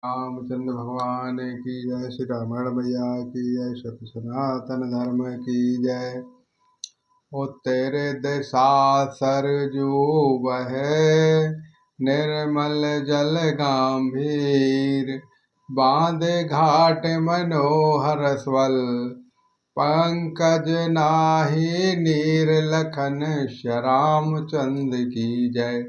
रामचंद्र भगवान की जय। श्री रामायण मैया की जय। सत्य सनातन धर्म की जय। ओ तेरे दिशा सरजू बहे, निर्मल जल गंभीर, बांधे घाट मनोहर स्वल, पंकज नाहि नीर लखन श्याम चंद्र की जय।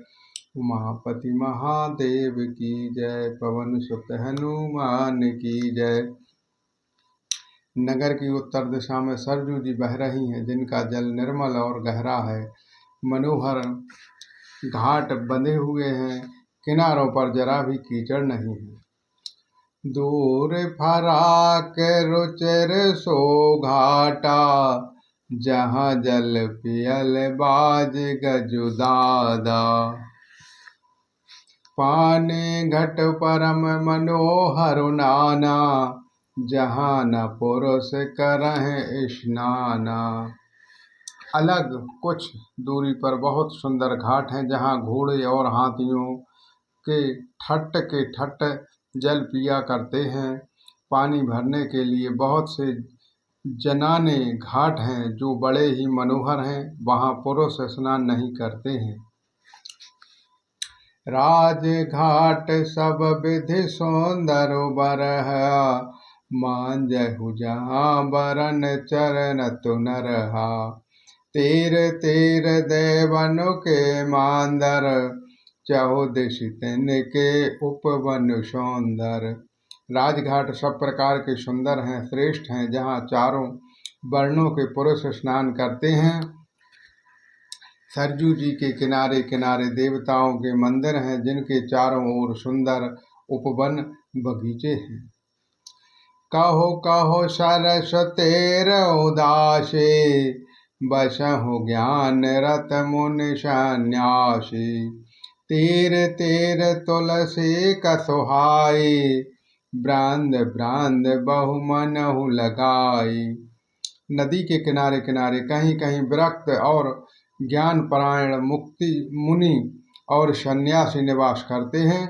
उमापति महादेव की जय। पवन सुत हनुमान की जय। नगर की उत्तर दिशा में सरजू जी बह रही हैं, जिनका जल निर्मल और गहरा है। मनोहर घाट बंधे हुए हैं, किनारों पर जरा भी कीचड़ नहीं है। दूर फराक रुचिर सो घाटा, जहाँ जल पियल बाज गजुदादा, पाने घट परम मनोहर नाना, जहाँ न पुरुष करह स्नाना। अलग कुछ दूरी पर बहुत सुंदर घाट हैं, जहाँ घोड़े और हाथियों के ठट जल पिया करते हैं। पानी भरने के लिए बहुत से जनाने घाट हैं, जो बड़े ही मनोहर हैं। वहाँ पुरुष स्नान नहीं करते हैं। राजघाट सब विधि सुंदर बरह, मांजहु जहाँ बरन चरण तुनरहा। तीर तीर देवनु के मांदर, चहुदिश तिनके उपवन सौंदर। राजघाट सब प्रकार के सुंदर हैं, श्रेष्ठ हैं, जहाँ चारों वर्णों के पुरुष स्नान करते हैं। सरजू जी के किनारे किनारे देवताओं के मंदिर हैं, जिनके चारों ओर सुंदर उपवन बगीचे हैं। कहो कहो सरस तेर उदासी, बसहु ज्ञान रत मुनि सन्यासी। तीर तीर तुलसी कसुहाई, ब्रांद ब्रांद बहु मनहु लगाई। नदी के किनारे किनारे कहीं कहीं विरक्त और ज्ञान परायण मुक्ति मुनि और सन्यासी निवास करते हैं।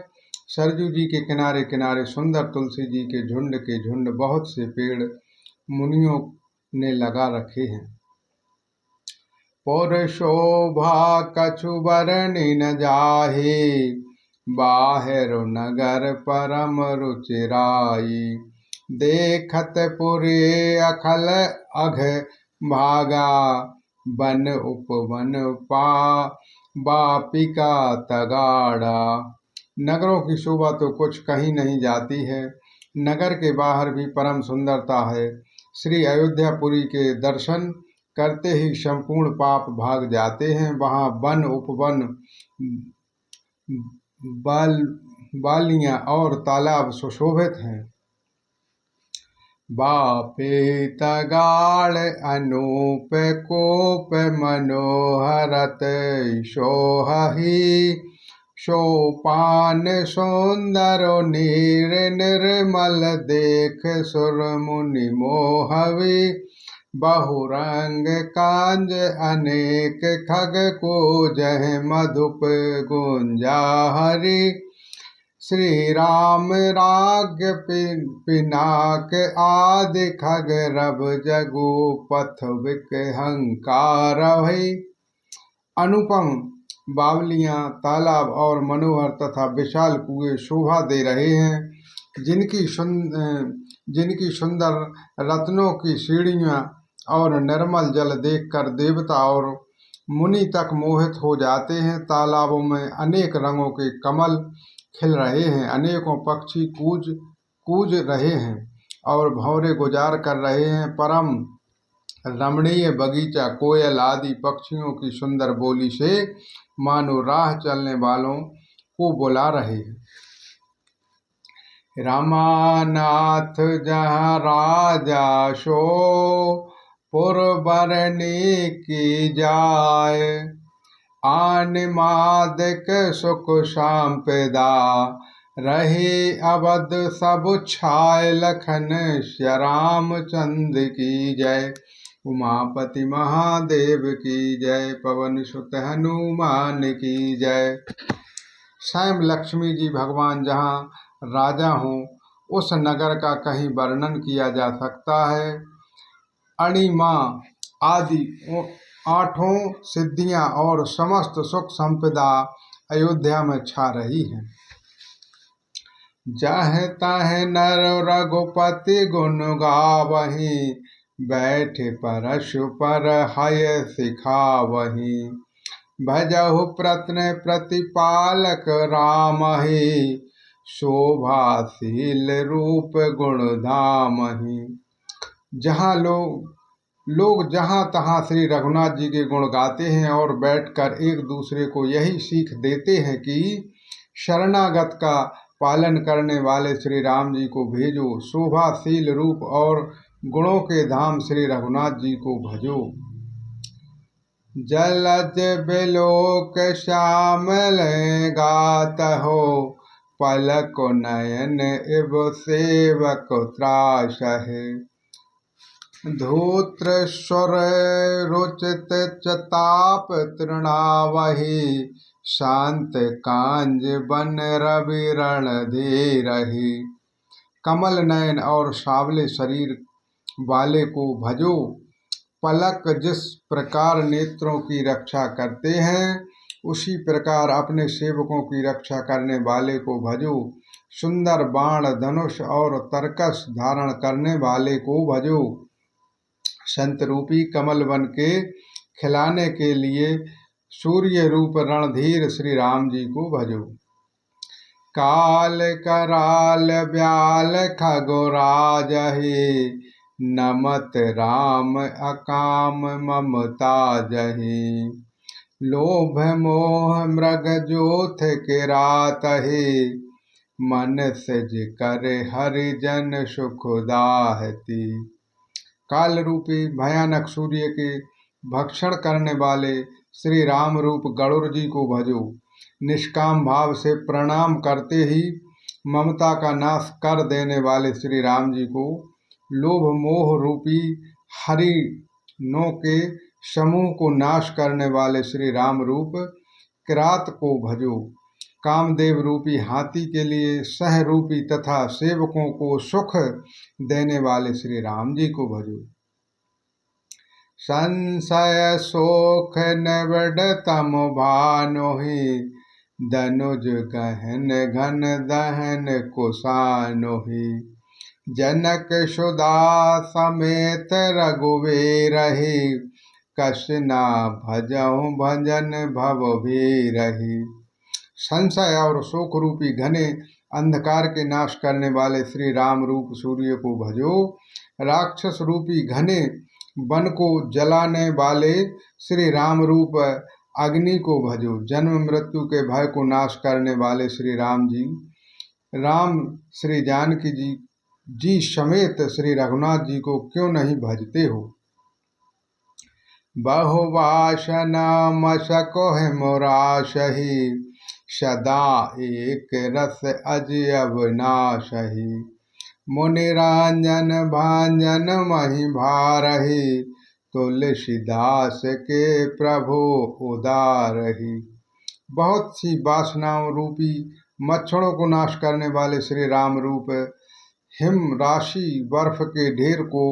सरजू जी के किनारे किनारे सुंदर तुलसी जी के झुंड बहुत से पेड़ मुनियों ने लगा रखे हैं। पुर शोभा कछु बरनि न जाहि, बाहिर नगर परम रुचिराई। देखत पुरे अखल अघ भागा, वन उपवन बापिका तगाड़ा। नगरों की शोभा तो कुछ कहीं नहीं जाती है। नगर के बाहर भी परम सुंदरता है। श्री अयोध्यापुरी के दर्शन करते ही संपूर्ण पाप भाग जाते हैं। वहाँ वन उपवन बालियां और तालाब सुशोभित हैं। बापे तगाड़ अनूप कोप मनोहरत, सोहहि सोपान सुंदर नीर निर्मल, देख सुर मुनि मोहवी। बहुरंग कांज अनेक खग को, जह मधुप गुंजा हरि। श्री राम राज्ञ पिनाक आदि खग, रब जगु पथ विकहंकार भई। अनुपम बावलियां, तालाब और मनोहर तथा विशाल कुएं शोभा दे रहे हैं। जिनकी सुंदर रत्नों की सीढ़ियां और निर्मल जल देखकर देवता और मुनि तक मोहित हो जाते हैं। तालाबों में अनेक रंगों के कमल खिल रहे हैं। अनेकों पक्षी कूज रहे हैं और भंवरे गुजार कर रहे हैं। परम रमणीय बगीचा कोयल आदि पक्षियों की सुंदर बोली से मानो राह चलने वालों को बुला रहे हैं। रामानाथ जहाँ राजा सो, पुर बरनी की जाय। आन मादक सुख संपदा, रही अवध सब छाय। लखन श्याम चंद्र की जय। उमापति महादेव की जय। पवन सुत हनुमान की जय। स्वयं लक्ष्मी जी भगवान जहाँ राजा हूँ, उस नगर का कहीं वर्णन किया जा सकता है। अणिमा आदि आठों सिद्धियां और समस्त सुख संपदा अयोध्या में छा रही है। जह तह नर रघुपति गुण गावहीं, बैठे परशु पर हय सिखावहीं। भजहु प्रत्न प्रतिपालक रामहि, शोभाशील रूप गुण धामहि। जहाँ लोग जहाँ तहाँ श्री रघुनाथ जी के गुण गाते हैं और बैठकर एक दूसरे को यही सीख देते हैं कि शरणागत का पालन करने वाले श्री राम जी को भेजो, शोभाशील रूप और गुणों के धाम श्री रघुनाथ जी को भजो। जलज बिलोक श्यामल गात हो, पलक नयन इव सेवक त्रास है। धूत्र स्वर रुचित चताप तृणावहि, शांत कांज बन रवि रणधीरहि। कमल नयन और सावले शरीर वाले को भजो। पलक जिस प्रकार नेत्रों की रक्षा करते हैं, उसी प्रकार अपने सेवकों की रक्षा करने वाले को भजो। सुंदर बाण धनुष और तरकस धारण करने वाले को भजो। संत रूपी कमल बन के खिलाने के लिए सूर्य रूप रणधीर श्री राम जी को भजो। काल कराल ब्याल खगोराजहि, नमत राम अकाम ममता जहि। लोभ मोह मृग जोथ किरातहि, मन सज कर हरिजन सुखदाहति। काल रूपी भयानक सूर्य के भक्षण करने वाले श्री राम रूप गरुड़ जी को भजो। निष्काम भाव से प्रणाम करते ही ममता का नाश कर देने वाले श्री राम जी को, लोभ मोह रूपी हरिणों के समूह को नाश करने वाले श्री राम रूप किरात को भजो। कामदेव रूपी हाथी के लिए सह रूपी तथा सेवकों को सुख देने वाले श्री राम जी को भजो। संशय शोक निबिड़ तम भानोहि, धनुज गहन घन दहन कुशानोहि। जनक सुधा समेत रघुवीरहि, कसिना भजहु भजन भव भीरहि। संशय और शोक रूपी घने अंधकार के नाश करने वाले श्री राम रूप सूर्य को भजो। राक्षस रूपी घने वन को जलाने वाले श्री राम रूप अग्नि को भजो। जन्म मृत्यु के भय को नाश करने वाले श्री राम जी, राम श्री जानकी जी समेत श्री रघुनाथ जी को क्यों नहीं भजते हो। बहुवासना मशकोह मुरासहि, सदा एक रस अजयब नासहि। मुनिरांजन भांजन मही भारहि, तुलसीदास के प्रभु उदारहि। बहुत सी वासनाओं रूपी मच्छरों को नाश करने वाले श्री राम रूप हिम राशि बर्फ के ढेर को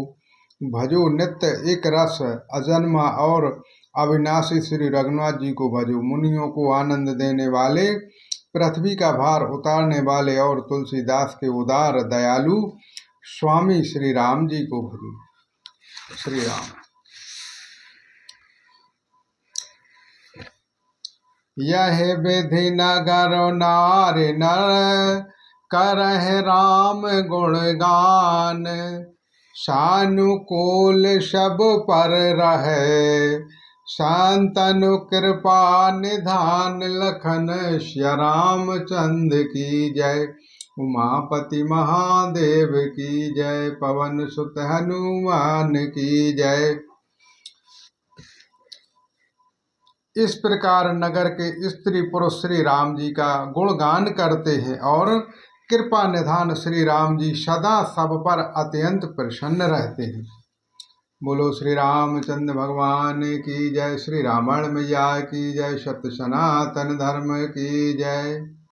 भजो। नित्य एक रस अजन्मा और अविनाशी श्री रघुनाथ जी को भजो। मुनियों को आनंद देने वाले, पृथ्वी का भार उतारने वाले और तुलसीदास के उदार दयालु स्वामी श्री राम जी को भजो। श्री राम। यह विधि नगर नारी नर, करह राम गुणगान। सानुकूल सब पर रहे, शांतनु कृपा निधान। लखन श्या रामचंद्र की जय, उमापति महादेव की जय। पवन सुत हनुमान की जय। इस प्रकार नगर के स्त्री पुरुष श्री राम जी का गुणगान करते हैं और कृपा निधान श्री राम जी सदा सब पर अत्यंत प्रसन्न रहते हैं। बोलो श्री रामचंद्र भगवान की जय। श्री रामायण मैया की जय। सत्य सनातन धर्म की जय।